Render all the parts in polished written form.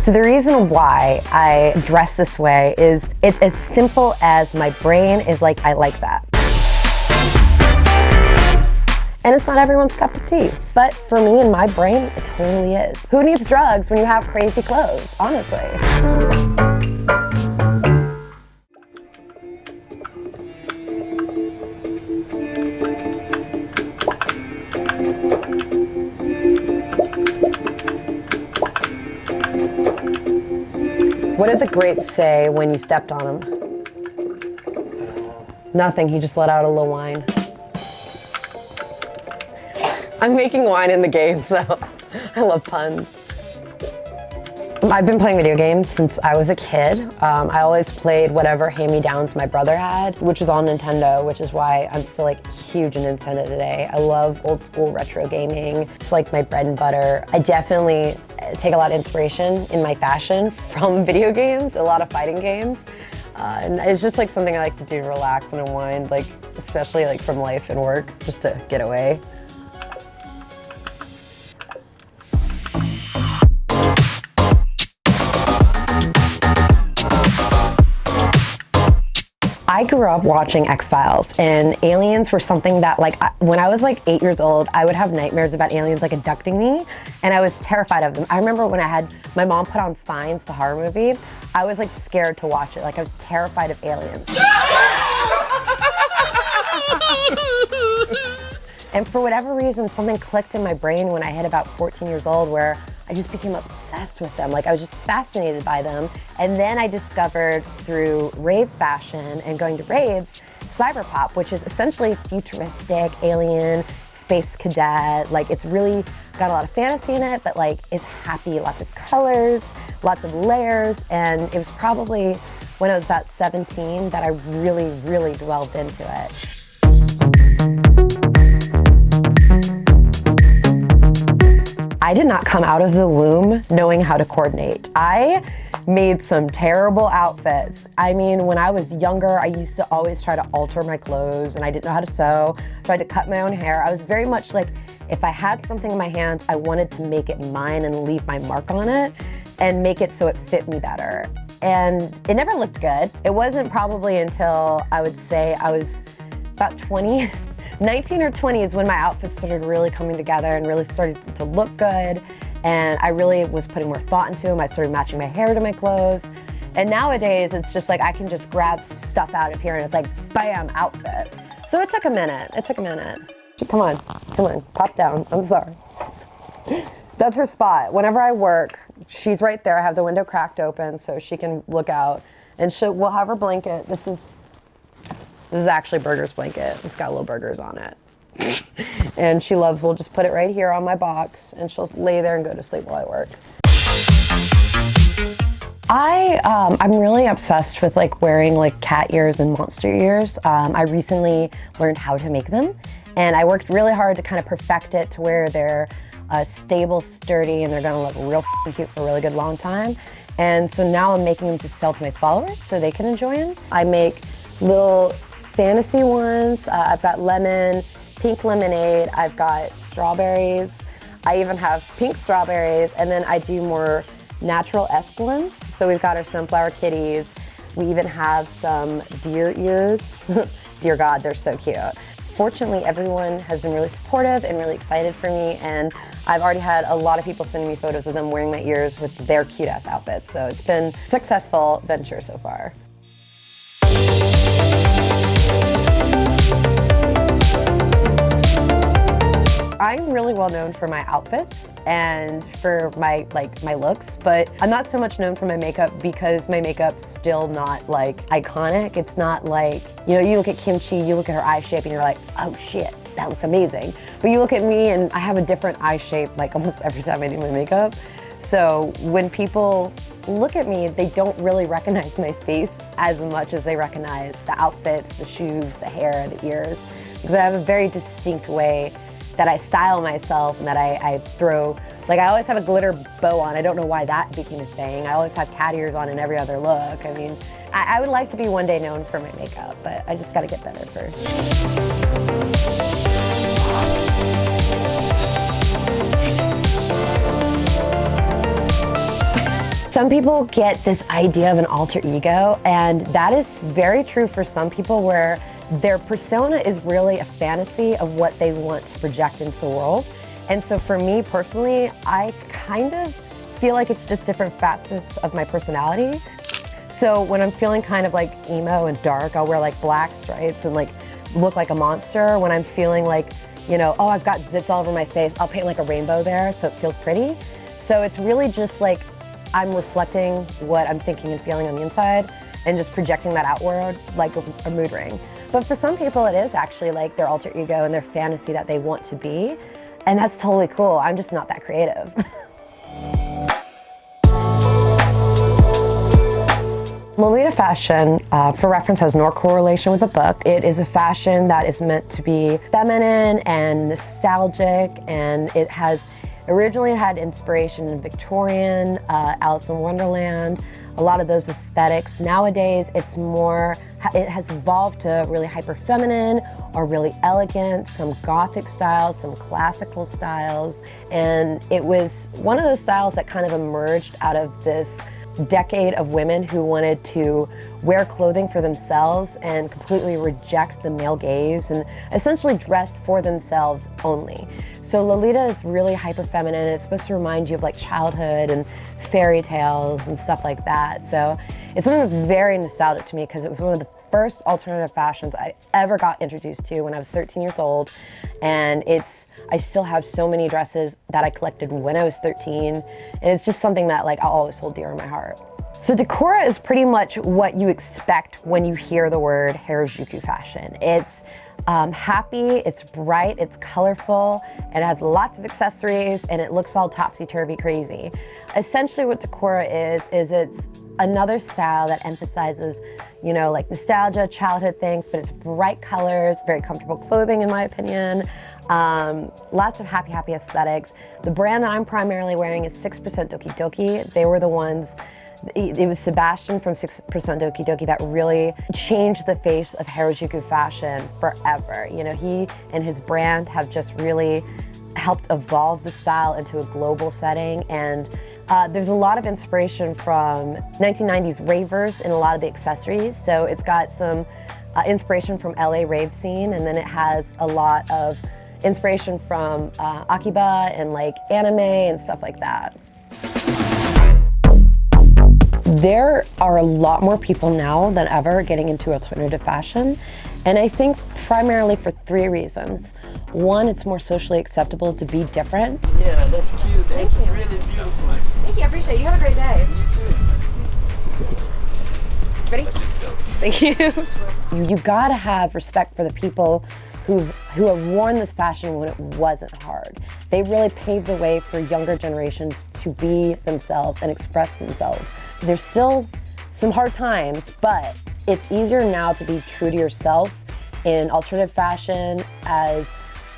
So the reason why I dress this way is it's as simple as my brain is like, I like that. And it's not everyone's cup of tea, but for me and my brain, it totally is. Who needs drugs when you have crazy clothes, honestly? What did the grapes say when you stepped on them? Nothing, he just let out a little whine. I'm making wine in the game, so I love puns. I've been playing video games since I was a kid. I always played whatever hand-me-downs my brother had, which was all Nintendo, which is why I'm still like huge in Nintendo today. I love old school retro gaming. It's like my bread and butter. I definitely take a lot of inspiration in my fashion from video games, a lot of fighting games. And it's just like something I like to do to relax and unwind, like especially like from life and work, just to get away. I grew up watching X-Files, and aliens were something that, like, when I was like 8 years old, I would have nightmares about aliens like abducting me, and I was terrified of them. I remember when I had my mom put on Signs, the horror movie, I was like scared to watch it. Like I was terrified of aliens. And for whatever reason, something clicked in my brain when I hit about 14 years old where I just became obsessed with them. Like I was just fascinated by them. And then I discovered through rave fashion and going to raves, Cyberpop, which is essentially futuristic, alien, space cadet. Like it's really got a lot of fantasy in it, but like it's happy, lots of colors, lots of layers. And it was probably when I was about 17 that I really, really delved into it. I did not come out of the womb knowing how to coordinate. I made some terrible outfits. I mean, when I was younger, I used to always try to alter my clothes and I didn't know how to sew, tried to cut my own hair. I was very much like, if I had something in my hands, I wanted to make it mine and leave my mark on it and make it so it fit me better. And it never looked good. It wasn't probably until I would say I was about 20, 19 or 20 is when my outfits started really coming together and really started to look good. And I really was putting more thought into them. I started matching my hair to my clothes. And nowadays it's just like, I can just grab stuff out of here and it's like, bam, outfit. So it took a minute, Come on, pop down, I'm sorry. That's her spot. Whenever I work, she's right there. I have the window cracked open so she can look out. And we'll have her blanket. This is actually Burger's blanket. It's got little burgers on it. And we'll just put it right here on my box and she'll lay there and go to sleep while I work. I'm really obsessed with like wearing like cat ears and monster ears. I recently learned how to make them and I worked really hard to kind of perfect it to where they're stable, sturdy, and they're gonna look real cute for a really good long time. And so now I'm making them to sell to my followers so they can enjoy them. I make little fantasy ones. I've got lemon, pink lemonade, I've got strawberries. I even have pink strawberries, and then I do more natural-esque ones. So we've got our sunflower kitties. We even have some deer ears. Dear God, they're so cute. Fortunately, everyone has been really supportive and really excited for me, and I've already had a lot of people sending me photos of them wearing my ears with their cute-ass outfits. So it's been a successful venture so far. I'm really well known for my outfits and for my looks, but I'm not so much known for my makeup because my makeup's still not like iconic. It's not like, you know, you look at Kimchi, you look at her eye shape and you're like, oh shit, that looks amazing. But you look at me and I have a different eye shape like almost every time I do my makeup. So when people look at me, they don't really recognize my face as much as they recognize the outfits, the shoes, the hair, the ears. Because I have a very distinct way that I style myself and that I throw, like I always have a glitter bow on. I don't know why that became a thing. I always have cat ears on in every other look. I mean, I would like to be one day known for my makeup, but I just gotta get better first. Some people get this idea of an alter ego, and that is very true for some people, where their persona is really a fantasy of what they want to project into the world. And so for me personally, I kind of feel like it's just different facets of my personality. So when I'm feeling kind of like emo and dark, I'll wear like black stripes and like look like a monster. When I'm feeling like, you know, oh, I've got zits all over my face, I'll paint like a rainbow there so it feels pretty. So it's really just like I'm reflecting what I'm thinking and feeling on the inside and just projecting that outward like a mood ring. But for some people it is actually like their alter ego and their fantasy that they want to be. And that's totally cool. I'm just not that creative. Lolita fashion, for reference, has no correlation with the book. It is a fashion that is meant to be feminine and nostalgic, and it has originally had inspiration in Victorian, Alice in Wonderland, a lot of those aesthetics. Nowadays, it has evolved to really hyper feminine or really elegant, some gothic styles, some classical styles, and it was one of those styles that kind of emerged out of this decade of women who wanted to wear clothing for themselves and completely reject the male gaze and essentially dress for themselves only. So Lolita is really hyper feminine. It's supposed to remind you of like childhood and fairy tales and stuff like that. So it's something that's very nostalgic to me because it was one of the first alternative fashions I ever got introduced to when I was 13 years old. And I still have so many dresses that I collected when I was 13. And it's just something that like I'll always hold dear in my heart. So Decora is pretty much what you expect when you hear the word Harajuku fashion. It's happy, it's bright, it's colorful, it has lots of accessories, and it looks all topsy-turvy crazy. Essentially what Decora is it's another style that emphasizes, you know, like nostalgia, childhood things, but it's bright colors, very comfortable clothing in my opinion, lots of happy aesthetics. The brand that I'm primarily wearing is 6% Doki Doki. They were the ones, it was Sebastian from 6% Doki Doki that really changed the face of Harajuku fashion forever. You know, he and his brand have just really helped evolve the style into a global setting, and there's a lot of inspiration from 1990s ravers in a lot of the accessories. So it's got some inspiration from LA rave scene, and then it has a lot of inspiration from Akiba and like anime and stuff like that. There are a lot more people now than ever getting into alternative fashion, and I think primarily for 3 reasons. One, it's more socially acceptable to be different. Yeah, that's cute. Thank you. Really beautiful. Thank you, I appreciate it. You have a great day. You too. Ready? Thank you. You gotta have respect for the people who have worn this fashion when it wasn't hard. They really paved the way for younger generations to be themselves and express themselves. There's still some hard times, but it's easier now to be true to yourself in alternative fashion as,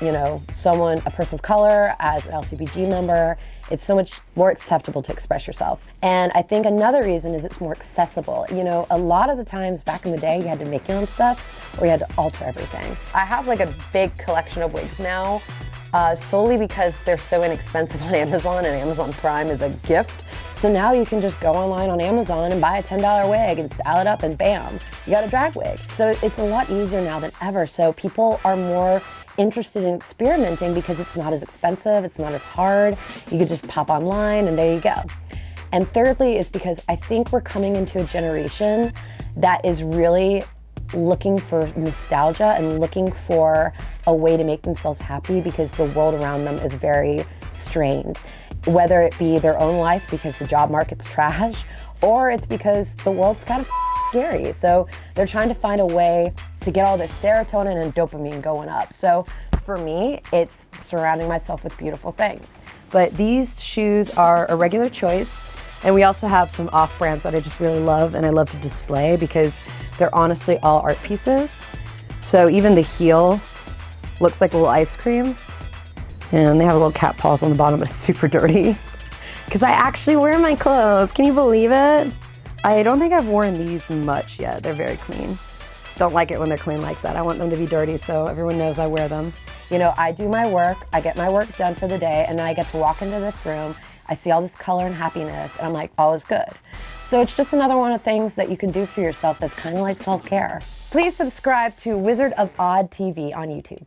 you know, a person of color, as an LGBTQ member. It's so much more acceptable to express yourself. And I think another reason is it's more accessible. You know, a lot of the times back in the day, you had to make your own stuff or you had to alter everything. I have like a big collection of wigs now, solely because they're so inexpensive on Amazon, and Amazon Prime is a gift. So now you can just go online on Amazon and buy a $10 wig and style it up and bam, you got a drag wig. So it's a lot easier now than ever. So people are more interested in experimenting because it's not as expensive, it's not as hard. You could just pop online and there you go. And thirdly is because I think we're coming into a generation that is really looking for nostalgia and looking for a way to make themselves happy because the world around them is very strained. Whether it be their own life because the job market's trash, or it's because the world's kind of scary. So they're trying to find a way to get all their serotonin and dopamine going up. So for me, it's surrounding myself with beautiful things. But these shoes are a regular choice, and we also have some off brands that I just really love and I love to display because they're honestly all art pieces. So even the heel looks like a little ice cream. And they have a little cat paws on the bottom, but it's super dirty. Because I actually wear my clothes. Can you believe it? I don't think I've worn these much yet. They're very clean. Don't like it when they're clean like that. I want them to be dirty so everyone knows I wear them. You know, I do my work, I get my work done for the day, and then I get to walk into this room, I see all this color and happiness, and I'm like, all is good. So it's just another one of the things that you can do for yourself that's kind of like self-care. Please subscribe to Wizard of Odd TV on YouTube.